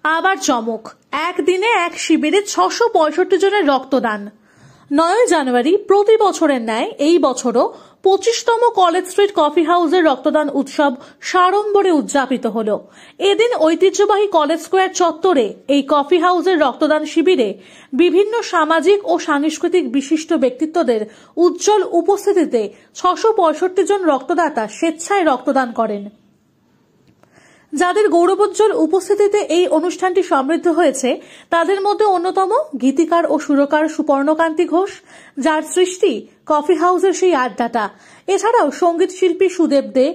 আবার চমক, একদিনে এক শিবিরে 665 জনের রক্তদান। 9 জানুয়ারি প্রতি বছরের ন্যায় এই বছরও 25তম কলেজ স্ট্রিট কফি হাউসের রক্তদান উৎসব সাড়ম্বরে উদযাপিত হল। এদিন ঐতিহ্যবাহী কলেজ স্কোয়ার চত্বরে এই কফি হাউসের রক্তদান শিবিরে বিভিন্ন সামাজিক ও সাংস্কৃতিক বিশিষ্ট ব্যক্তিত্বদের উজ্জ্বল উপস্থিতিতে 665 জন রক্তদাতা স্বেচ্ছায় রক্তদান করেন। যাদের গৌরবোজ্জ্বল উপস্থিতিতে এই অনুষ্ঠানটি সমৃদ্ধ হয়েছে তাদের মধ্যে অন্যতম গীতিকার ও সুরকার সুপর্ণকান্তি ঘোষ, যার সৃষ্টি কফি হাউসের সেই আড্ডাটা। এছাড়াও সঙ্গীত শিল্পী সুদেব দে,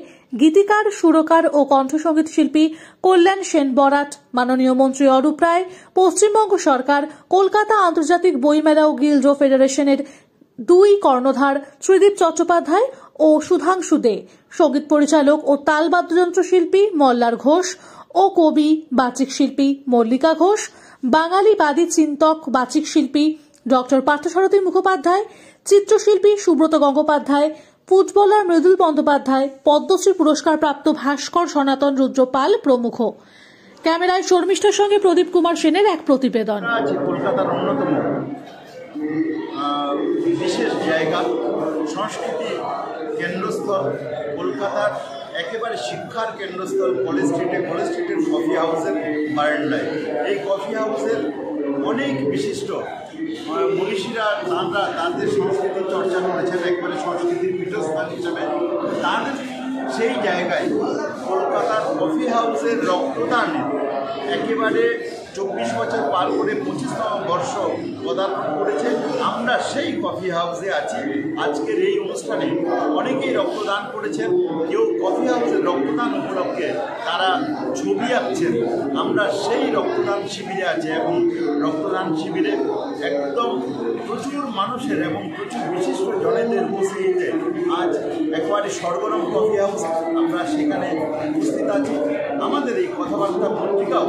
গীতিকার, সুরকার ও কণ্ঠসঙ্গীত শিল্পী কল্যাণ সেন বরাট, মাননীয় মন্ত্রী অরূপ রায়, পশ্চিমবঙ্গ সরকার, কলকাতা আন্তর্জাতিক বইমেলা ও গিল্ড ফেডারেশনের 2 কর্ণধার ত্রিদীপ চট্টোপাধ্যায় ও সুধাংশু দে, সঙ্গীত পরিচালক ও তাল বাদ্যযন্ত্র শিল্পী মল্লার ঘোষ ও কবি বাচিক শিল্পী মল্লিকা ঘোষ, বাঙালিবাদী চিন্তক বাচিক শিল্পী ডক্টর পার্থসারথী মুখোপাধ্যায়, চিত্রশিল্পী সুব্রত গঙ্গোপাধ্যায়, ফুটবলার মৃদুল বন্দ্যোপাধ্যায়, পদ্মশ্রী পুরস্কার প্রাপ্ত ভাস্কর সনাতন রুদ্রপাল প্রমুখ। ক্যামেরায় শর্মিষ্ঠার সঙ্গে প্রদীপ কুমার সেনের এক প্রতিবেদন। কলকাতার অন্যতম বিশেষ জায়গা, সংস্কৃতি কেন্দ্রস্থল, কলকাতার একেবারে শিক্ষার কেন্দ্রস্থল কলেজ স্ট্রিটের কফি হাউসের বারান্দায়। এই কফি হাউসের অনেক বিশিষ্ট মনীষীরা তাদের সংস্কৃতি চর্চা করেছেন, একবারে সংস্কৃতির পীঠস্থান হিসেবে। তাদের সেই জায়গায় কলকাতার কফি হাউসের রক্তদানে একেবারে 24 বছর পার করে 25তম বর্ষ পদার্পণ করেছে। আমরা সেই কফি হাউসে আছি। আজকের এই অনুষ্ঠানে অনেকেই রক্তদান করেছেন। কেউ কফি হাউসের রক্তদান উপলক্ষে তারা ছবি আঁকছেন। আমরা সেই রক্তদান শিবিরে আছি এবং রক্তদান শিবিরে একদম প্রচুর মানুষের এবং প্রচুর বিশিষ্ট জনেদের উপস্থিতিতে আজ একেবারে সরগরম কফি হাউস, আমরা সেখানে উপস্থিত আছি। আমাদের এই কথাবার্তা পত্রিকাও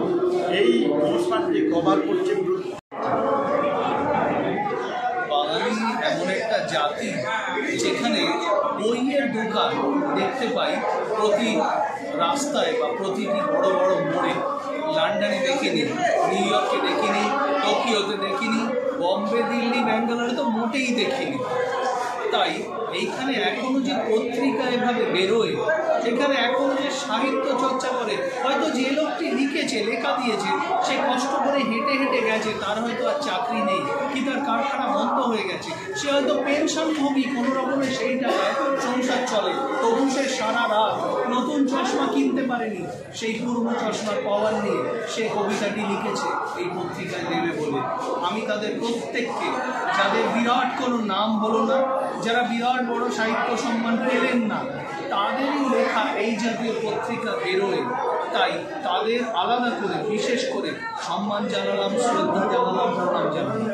এই অনুষ্ঠানটি কভার করছে। বাঙালি এমন একটা জাতি যেখানে বইয়ের দোকান দেখতে পাই প্রতি রাস্তায় বা প্রতিটি বড় বড় মোড়ে। লন্ডনে দেখিনি, নিউ ইয়র্কে দেখিনি, টোকিওতে দেখিনি, বম্বে, দিল্লি, ব্যাঙ্গালোরে তো মোটেই দেখিনি। তাই এইখানে এখনো যে পত্রিকা এভাবে বেরোয়, এখানে এখনো যে সাহিত্য চর্চা করে, হয়তো যে লোকটি লিখেছে, লেখা দিয়েছে, সে কষ্ট করে হেঁটে হেঁটে গেছে, তার হয়তো আর চাকরি নেই, কি তার কারখানা বন্ধ হয়ে গেছে, সে হয়তো পেনশনভোগী, কোনো রকমের সেই টাকায় সংসার চলে, তবু সে সারা রাত নতুন চশমা কিনতে পারেনি, সেই পুরনো চশমার পাওয়ার নিয়ে সে কবিতাটি লিখেছে এই পত্রিকায় দেবে বলে। আমি তাদের প্রত্যেককে, যাদের বিরাট কোনো নাম হলো না, যারা বিরাট বড় সাহিত্য সম্মান পেলেন না, তাদেরই লেখা এই জাতীয় পত্রিকা বেরোয়, তাই তাদের আলাদা করে বিশেষ করে সম্মান জানালাম, শ্রদ্ধা জানালাম, প্রণাম জানালাম।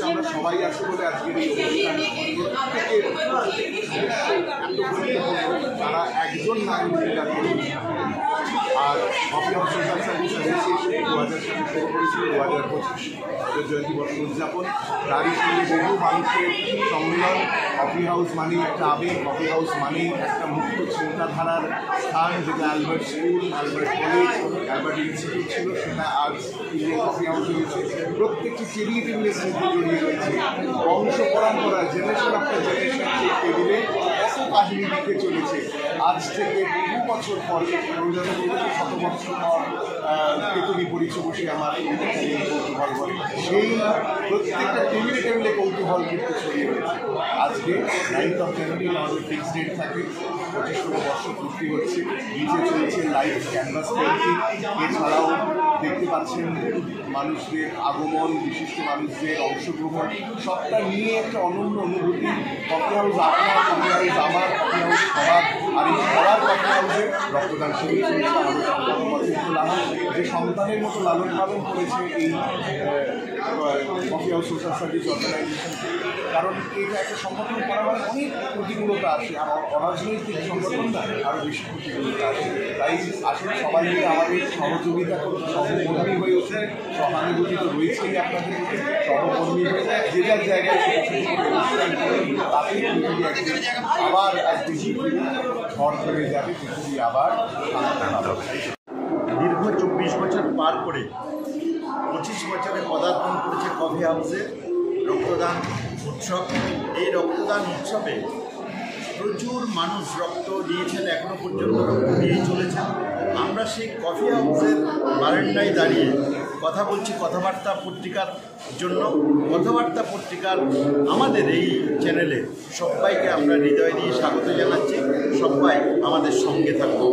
আমরা সবাই আছি বলে আজকের এই তারা একজন নাগরিক আর coffee house social service association 2000 সালে শুরু করেছিল 2025 জয়ন্তী বর্ষ উদযাপন। তারই সঙ্গে বহু মানুষের সম্মেলন। কফি হাউস মানেই একটা আবেগ, কফি হাউস মানেই একটা মুক্ত চিন্তাধারার স্থান, যেটা Albert school, Albert college, Albert institute ছিল, সেটা আজ ইন্ডিয়ান কফি হাউস হয়েছে। প্রত্যেকটি টেবিলে টেবিলে স্মৃতি জড়িয়ে রয়েছে, বংশ পরম্পরা, জেনারেশন আফটার জেনারেশন সেই টেবিলে কত কাহিনী লিখে চলেছে। আজ থেকে বহু বছর পরে 100 বছর পর তেতুলি পরিচয় বসে আমার কৌতূহল বলে, সেই প্রত্যেকটা টেবিলে টেবিলে কৌতূহল কিন্তু ছড়িয়ে রয়েছে। আজকে 9th of January আমাদের ফিক্সড ডেট থাকে, 25তম বর্ষ পূর্তি হচ্ছে। নিচে চলছে লাইভ ক্যানভাস পেইন্টিং। এছাড়াও দেখতে পাচ্ছেন মানুষদের আগমন, বিশিষ্ট মানুষদের অংশগ্রহণ, সবটা নিয়ে একটা অনন্য অনুভূতি। কফি হাউস আপনার, কফি হাউস আমার, কফি হাউস সবার। আর এই সবার কফি হাউসে রক্তদান শিবির চলছে। আমাদের লালন, যে সন্তানের মতো লালন পালন করেছে এই কফি হাউস সোশ্যাল সার্ভিস অর্গানাইজেশনকে, কারণ এটা একটা সংগঠন করা মানে অনেক প্রতিকূলতা আছে, আর অরাজনৈতিক সংগঠন না আরও বেশি প্রতিকূলতা আছে। তাই আসলে সবাই মিলে আমাদের সহযোগিতা করে সহকর্মী হয়ে ওঠে, সহানুভূতি তো রয়েছেই আপনাদের সহকর্মী হয়ে যে যার জায়গায় তাতেই পৃথিবী একদিন আবার একদিন ঝড় হয়ে যাবে, পৃথিবী আবার দীর্ঘ 24 বছর পার করে 25 বছরে পদার্পণ করেছে কফি হাউসের রক্তদান উৎসব। এই রক্তদান উৎসবে প্রচুর মানুষ রক্ত দিয়েছেন, এখনও পর্যন্ত রক্ত দিয়েই চলেছেন। আমরা সেই কফি হাউসের বারান্দায় দাঁড়িয়ে কথা বলছি কথাবার্তা পত্রিকার জন্য। কথাবার্তা পত্রিকার আমাদের এই চ্যানেলে সবাইকে আমরা হৃদয় দিয়ে স্বাগত জানাচ্ছি। সবাই আমাদের সঙ্গে থাকবো।